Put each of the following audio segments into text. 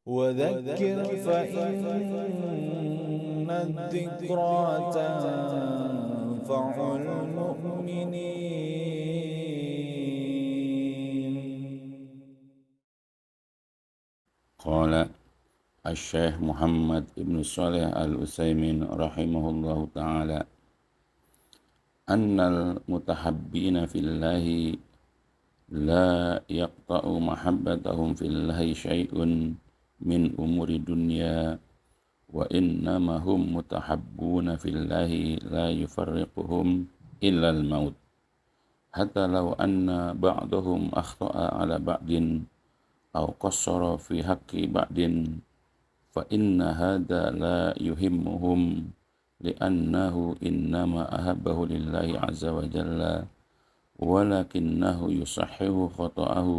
وذكر فإن الذكرى تنفع المؤمنين. قال الشيخ محمد بن صالح العثيمين رحمه الله تعالى أن المتحبين في الله لا يقطع محبتهم في الله شيء من أمور الدنيا وإنما هم متحبون في الله لا يفرقهم إلا الموت حتى لو أن بعضهم أخطأ على بعض أو قصر في حق بعض فإن هذا لا يهمهم لأنه إنما أحبه لله عز وجل ولكنه يصحح خطأه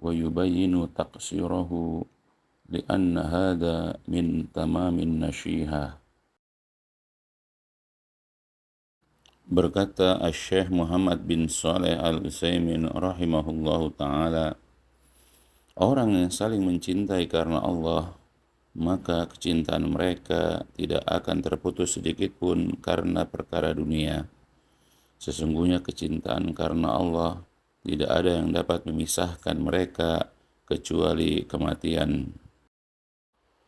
ويبين تقصيره لأن هذا من تمام النصيحة. Berkata Syekh Muhammad bin Shalih Al-Utsaimin rahimahullahu ta'ala, orang yang saling mencintai karena Allah, maka kecintaan mereka tidak akan terputus sedikit pun karena perkara dunia. Sesungguhnya kecintaan karena Allah tidak ada yang dapat memisahkan mereka kecuali kematian.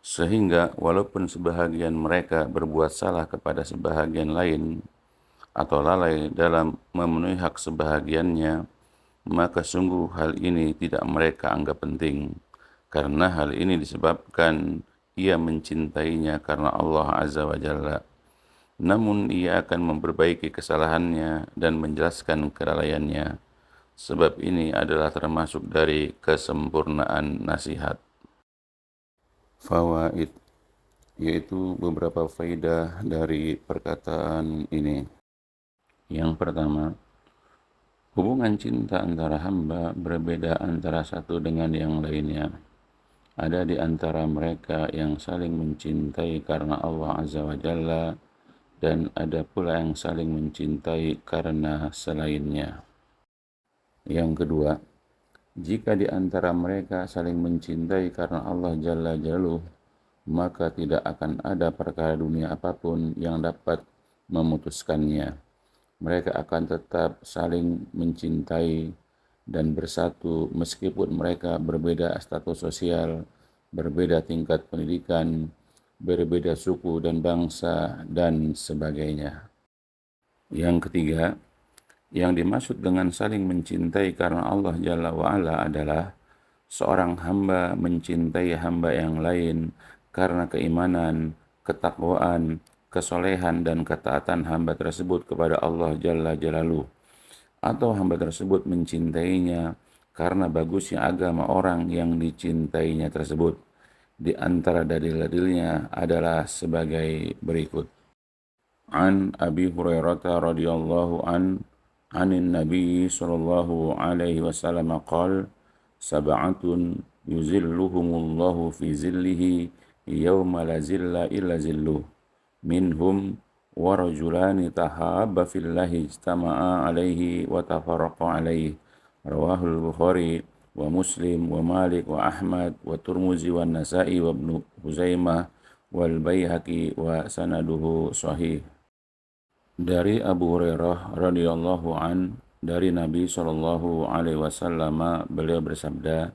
Sehingga walaupun sebahagian mereka berbuat salah kepada sebahagian lain atau lalai dalam memenuhi hak sebahagiannya, maka sungguh hal ini tidak mereka anggap penting, karena hal ini disebabkan ia mencintainya karena Allah Azza wa Jalla. Namun ia akan memperbaiki kesalahannya dan menjelaskan kelalaiannya, sebab ini adalah termasuk dari kesempurnaan nasihat. Fawaid, yaitu beberapa faidah dari perkataan ini. Yang pertama, hubungan cinta antara hamba berbeda antara satu dengan yang lainnya. Ada di antara mereka yang saling mencintai karena Allah Azza wa Jalla, dan ada pula yang saling mencintai karena selainnya. Yang kedua, jika di antara mereka saling mencintai karena Allah Jalla Jalaluh, maka tidak akan ada perkara dunia apapun yang dapat memutuskannya. Mereka akan tetap saling mencintai dan bersatu meskipun mereka berbeda status sosial, berbeda tingkat pendidikan, berbeda suku dan bangsa, dan sebagainya. Yang ketiga, yang dimaksud dengan saling mencintai karena Allah Jalla wa'ala adalah seorang hamba mencintai hamba yang lain karena keimanan, ketakwaan, kesolehan dan ketaatan hamba tersebut kepada Allah Jalla Jalaluh, atau hamba tersebut mencintainya karena bagusnya agama orang yang dicintainya tersebut. Di antara dalil-dalilnya adalah sebagai berikut. An Abi Hurairah radhiyallahu anin Nabi sallallahu alaihi wasallam qala sab'atun yuzilluhumullahu fi zillihi yawma la zilla illa zilluh minhum wa rajulani tahabba fillahi ijtama'a alaihi wa tafarraqa alaihi rawahul Bukhari wa Muslim wa Malik wa Ahmad wa Turmuzi wa Nasa'i wa Ibnu Huzaimah wal Baihaqi wa sanaduhu sahih. Dari Abu Hurairah radhiyallahu dari Nabi sallallahu alaihi wasallam, beliau bersabda,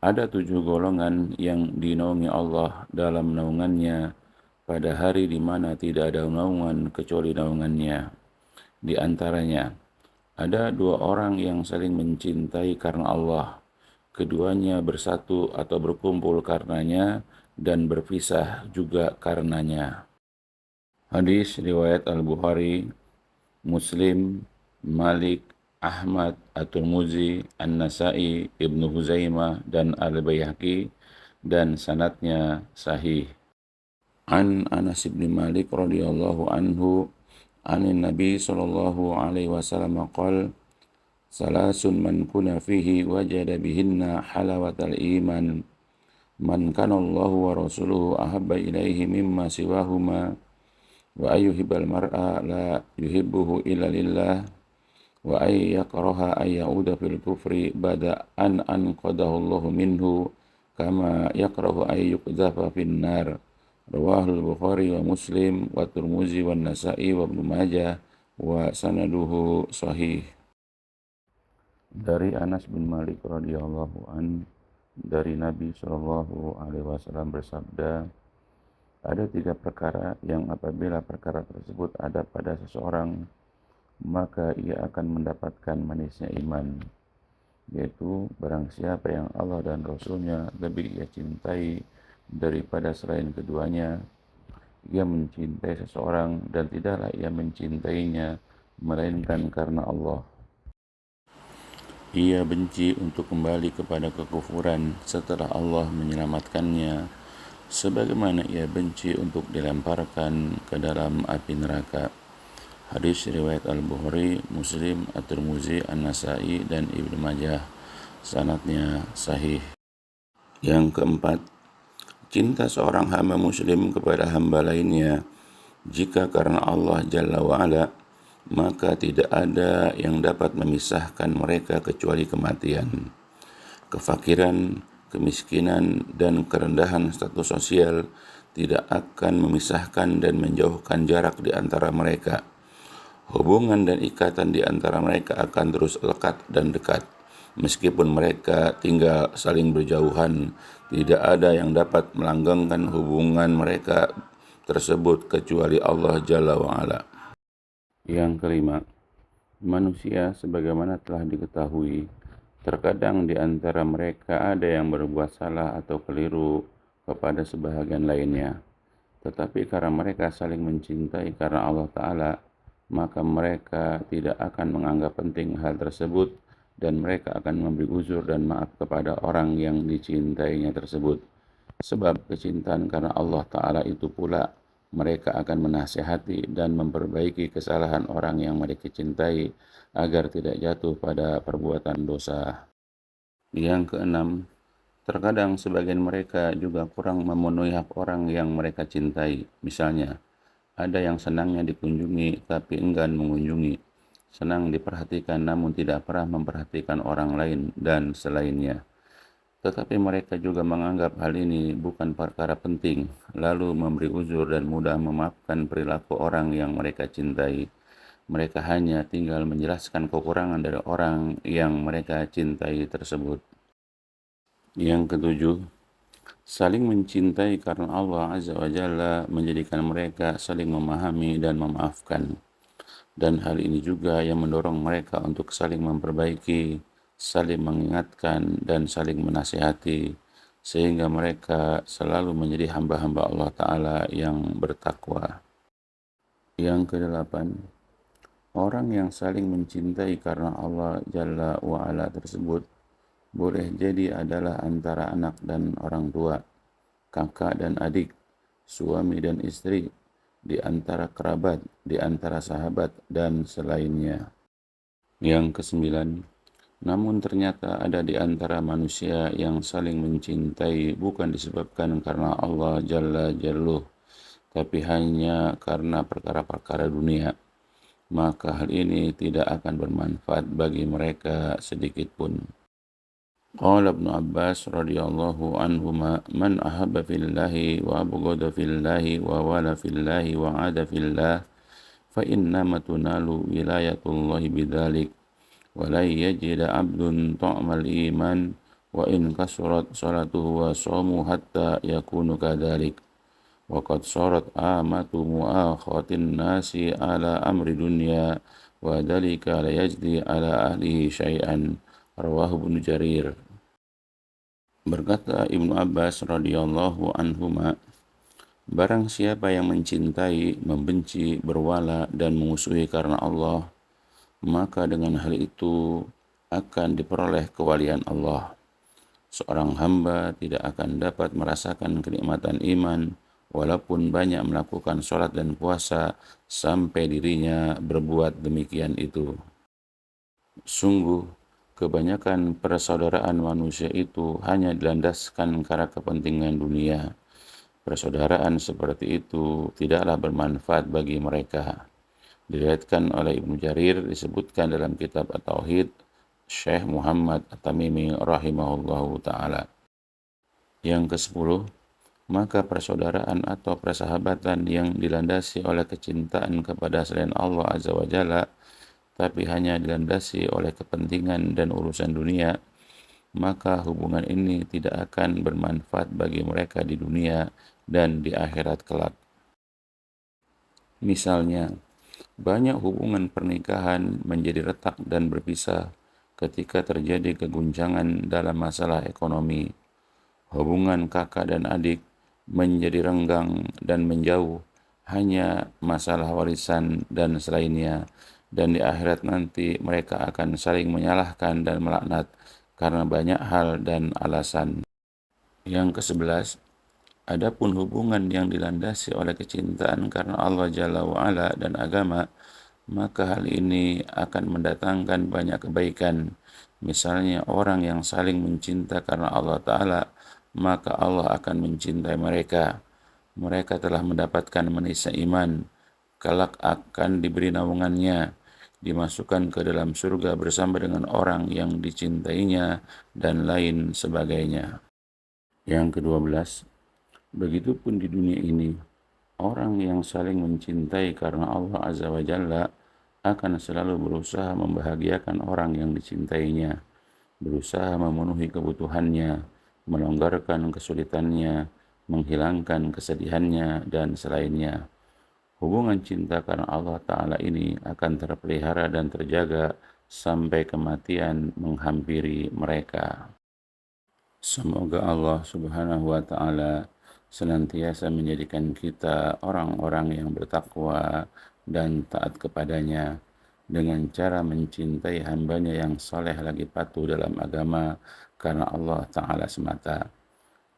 ada 7 golongan yang dinaungi Allah dalam naungannya pada hari di mana tidak ada naungan kecuali naungannya. Di antaranya, ada 2 orang yang saling mencintai karena Allah. Keduanya bersatu atau berkumpul karenanya dan berpisah juga karenanya. Hadis riwayat Al-Bukhari, Muslim, Malik, Ahmad, At-Tirmidzi, An-Nasa'i, Ibnu Huzaimah, dan Al-Baihaqi, dan sanadnya sahih. An Anas bin Malik radhiyallahu anhu anin Nabi sallallahu alaihi wasallam qala salasun man kuna fihi wajada bihinna halawatal iman man kana Allahu wa rasuluhu ahabba ilaihi mimma siwahuma wa ayyuhibbal mar'a la yuhibbuhu illa lillah wa ay yakraha ay ya'uda fil kufri bada an qadahu Allahu minhu kama yakrahu ay yuqdhafa fin nar. Rawahul Bukhari wa Muslim wa Tirmizi wa Nasa'i wa Ibnu Majah wa sanaduhu sahih. Dari Anas bin Malik radhiyallahu an, dari Nabi Shallallahu alaihi wasallam bersabda, ada 3 perkara yang apabila perkara tersebut ada pada seseorang, maka ia akan mendapatkan manisnya iman, yaitu barang siapa yang Allah dan Rasulnya lebih ia cintai daripada selain keduanya, ia mencintai seseorang dan tidaklah ia mencintainya melainkan karena Allah. Ia benci untuk kembali kepada kekufuran setelah Allah menyelamatkannya, sebagaimana ia benci untuk dilemparkan ke dalam api neraka. Hadis riwayat Al-Bukhari, Muslim, At-Tirmizi, An-Nasa'i, dan Ibnu Majah. Sanadnya sahih. Yang keempat, cinta seorang hamba muslim kepada hamba lainnya. Jika karena Allah Jalla wa'ala, maka tidak ada yang dapat memisahkan mereka kecuali kematian. Kefakiran, kemiskinan, dan kerendahan status sosial tidak akan memisahkan dan menjauhkan jarak di antara mereka. Hubungan dan ikatan di antara mereka akan terus lekat dan dekat. Meskipun mereka tinggal saling berjauhan, tidak ada yang dapat melanggengkan hubungan mereka tersebut kecuali Allah Jalla wa'ala. Yang kelima, manusia sebagaimana telah diketahui, terkadang di antara mereka ada yang berbuat salah atau keliru kepada sebahagian lainnya. Tetapi karena mereka saling mencintai karena Allah Ta'ala, maka mereka tidak akan menganggap penting hal tersebut dan mereka akan memberi uzur dan maaf kepada orang yang dicintainya tersebut. Sebab kecintaan karena Allah Ta'ala itu pula mereka akan menasihati dan memperbaiki kesalahan orang yang mereka cintai agar tidak jatuh pada perbuatan dosa. Yang keenam, terkadang sebagian mereka juga kurang memenuhi hak orang yang mereka cintai. Misalnya, ada yang senangnya dikunjungi tapi enggan mengunjungi, senang diperhatikan namun tidak pernah memperhatikan orang lain, dan selainnya. Tetapi mereka juga menganggap hal ini bukan perkara penting, lalu memberi uzur dan mudah memaafkan perilaku orang yang mereka cintai. Mereka hanya tinggal menjelaskan kekurangan dari orang yang mereka cintai tersebut. Yang ketujuh, saling mencintai karena Allah Azza wa Jalla menjadikan mereka saling memahami dan memaafkan. Dan hal ini juga yang mendorong mereka untuk saling memperbaiki, saling mengingatkan, dan saling menasihati, sehingga mereka selalu menjadi hamba-hamba Allah Ta'ala yang bertakwa. Yang kedelapan, orang yang saling mencintai karena Allah Jalla wa'ala tersebut boleh jadi adalah antara anak dan orang tua, kakak dan adik, suami dan istri, di antara kerabat, di antara sahabat, dan selainnya. Yang kesembilan, namun ternyata ada di antara manusia yang saling mencintai bukan disebabkan karena Allah Jalla Jalaluhu, tapi hanya karena perkara-perkara dunia. Maka hal ini tidak akan bermanfaat bagi mereka sedikit pun. Qala Ibnu Abbas radhiyallahu anhuma, man ahabba fillahi wa abghada fillahi wa wala fillahi wa ada fillah fa innama tunalu wilayatullahi bidzalik wa la yajida 'abdun ta'mal iman wa in kasurat salatuhu wa shamu hatta yakunu kadzalik wa qad sarat amatu mu'akhatin nasi ala amri dunya wa dzalika la yajdi ala ahlihi syai'an. Rawahu Ibnu Jarir. Berkata Ibnu Abbas radhiyallahu anhuma, barang siapa yang mencintai, membenci, berwala, dan memusuhi karena Allah, maka dengan hal itu akan diperoleh kewalian Allah. Seorang hamba tidak akan dapat merasakan kenikmatan iman walaupun banyak melakukan sholat dan puasa sampai dirinya berbuat demikian itu. Sungguh, kebanyakan persaudaraan manusia itu hanya dilandaskan karena kepentingan dunia. Persaudaraan seperti itu tidaklah bermanfaat bagi mereka. Diriwayatkan oleh Ibnu Jarir, disebutkan dalam kitab At-Tauhid, Syekh Muhammad At-Tamimi rahimahullahu ta'ala. Yang ke-10, maka persaudaraan atau persahabatan yang dilandasi oleh kecintaan kepada selain Allah Azza wa Jalla, tapi hanya dilandasi oleh kepentingan dan urusan dunia, maka hubungan ini tidak akan bermanfaat bagi mereka di dunia dan di akhirat kelak. Misalnya, banyak hubungan pernikahan menjadi retak dan berpisah ketika terjadi keguncangan dalam masalah ekonomi. Hubungan kakak dan adik menjadi renggang dan menjauh hanya masalah warisan dan selainnya, dan di akhirat nanti mereka akan saling menyalahkan dan melaknat karena banyak hal dan alasan. Yang ke-11, adapun hubungan yang dilandasi oleh kecintaan karena Allah Jalla wa'ala dan agama, maka hal ini akan mendatangkan banyak kebaikan. Misalnya orang yang saling mencinta karena Allah Ta'ala, maka Allah akan mencintai mereka. Mereka telah mendapatkan menisa iman, kelak akan diberi naungannya, dimasukkan ke dalam surga bersama dengan orang yang dicintainya, dan lain sebagainya. Yang ke-12, begitupun di dunia ini, orang yang saling mencintai karena Allah Azza wa Jalla akan selalu berusaha membahagiakan orang yang dicintainya, berusaha memenuhi kebutuhannya, melonggarkan kesulitannya, menghilangkan kesedihannya, dan selainnya. Hubungan cinta karena Allah Ta'ala ini akan terpelihara dan terjaga sampai kematian menghampiri mereka. Semoga Allah Subhanahu wa Ta'ala senantiasa menjadikan kita orang-orang yang bertakwa dan taat kepadanya dengan cara mencintai hambanya yang saleh lagi patuh dalam agama karena Allah Ta'ala semata,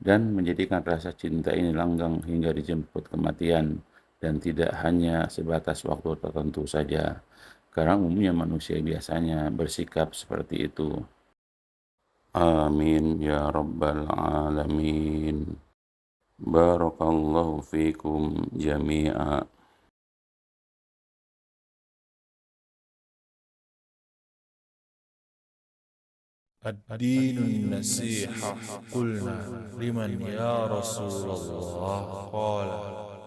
dan menjadikan rasa cinta ini langgeng hingga dijemput kematian dan tidak hanya sebatas waktu tertentu saja, karena umumnya manusia biasanya bersikap seperti itu. Amin ya rabbal alamin. Barakallahu fikum jami'a. الدين النصيحة. قلنا لمن يا رسول الله؟ قال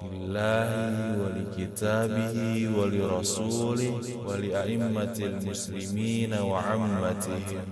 لله ولكتابه ولرسوله ولأئمة المسلمين وعمتهم.